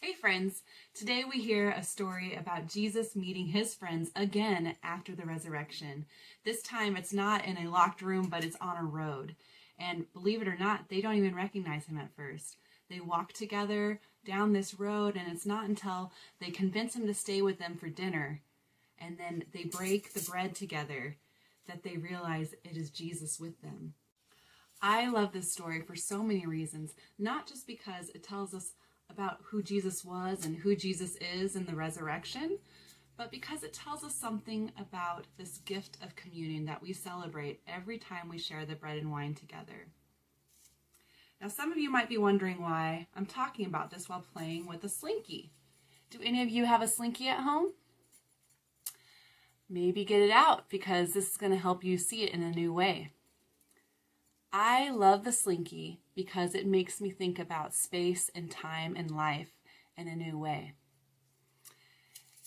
Hey friends, today we hear a story about Jesus meeting his friends again after the resurrection. This time it's not in a locked room, but it's on a road. And believe it or not, they don't even recognize him at first. They walk together down this road, and it's not until they convince him to stay with them for dinner, and then they break the bread together, that they realize it is Jesus with them. I love this story for so many reasons, not just because it tells us about who Jesus was and who Jesus is in the resurrection, but because it tells us something about this gift of communion that we celebrate every time we share the bread and wine together. Now, some of you might be wondering why I'm talking about this while playing with a slinky. Do any of you have a slinky at home? Maybe get it out, because this is going to help you see it in a new way. I love the slinky because it makes me think about space and time and life in a new way.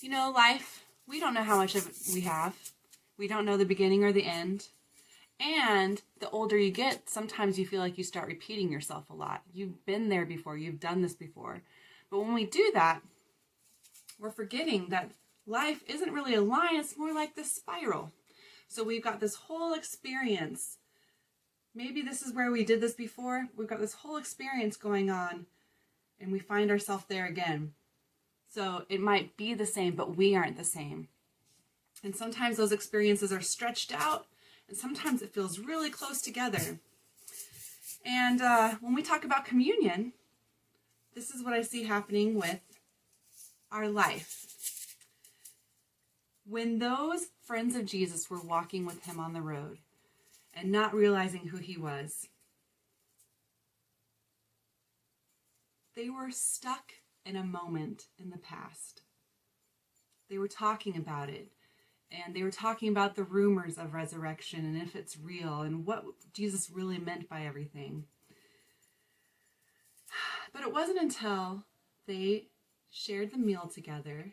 You know, life, we don't know how much of it we have. We don't know the beginning or the end. And the older you get, sometimes you feel like you start repeating yourself a lot. You've been there before. You've done this before. But when we do that, we're forgetting that life isn't really a line. It's more like this spiral. So we've got this whole experience. Maybe this is where we did this before. We've got this whole experience going on, and we find ourselves there again. So it might be the same, but we aren't the same. And sometimes those experiences are stretched out, and sometimes it feels really close together. And when we talk about communion, this is what I see happening with our life. When those friends of Jesus were walking with him on the road, and not realizing who he was, they were stuck in a moment in the past. They were talking about it, and they were talking about the rumors of resurrection and if it's real and what Jesus really meant by everything. But it wasn't until they shared the meal together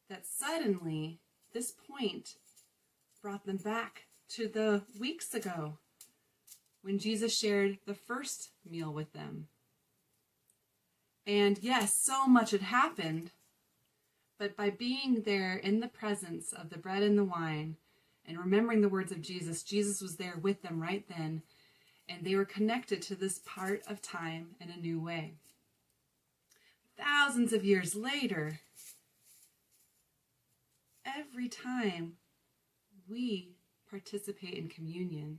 that suddenly this point brought them back to the weeks ago when Jesus shared the first meal with them. And yes, so much had happened, but by being there in the presence of the bread and the wine and remembering the words of Jesus, Jesus was there with them right then, and they were connected to this part of time in a new way. Thousands of years later, every time we participate in communion,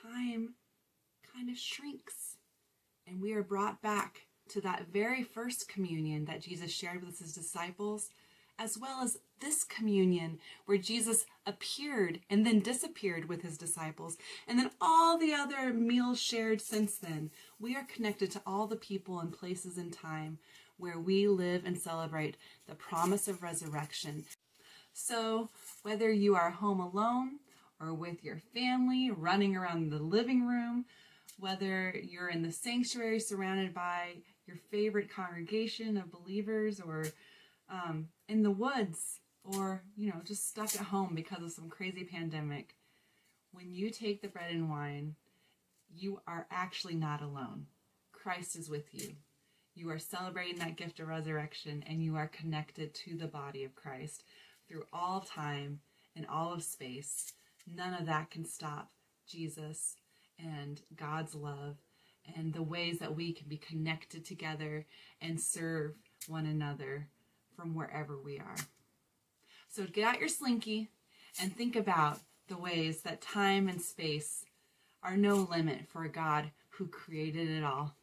time kind of shrinks, and we are brought back to that very first communion that Jesus shared with his disciples, as well as this communion where Jesus appeared and then disappeared with his disciples, and then all the other meals shared since then. We are connected to all the people and places in time where we live and celebrate the promise of resurrection. So whether you are home alone or with your family running around the living room, whether you're in the sanctuary surrounded by your favorite congregation of believers, or in the woods, or just stuck at home because of some crazy pandemic, when you take the bread and wine, you are actually not alone. Christ is with you. You are celebrating that gift of resurrection, and you are connected to the body of Christ through all time and all of space. None of that can stop Jesus and God's love and the ways that we can be connected together and serve one another from wherever we are. So get out your slinky and think about the ways that time and space are no limit for a God who created it all.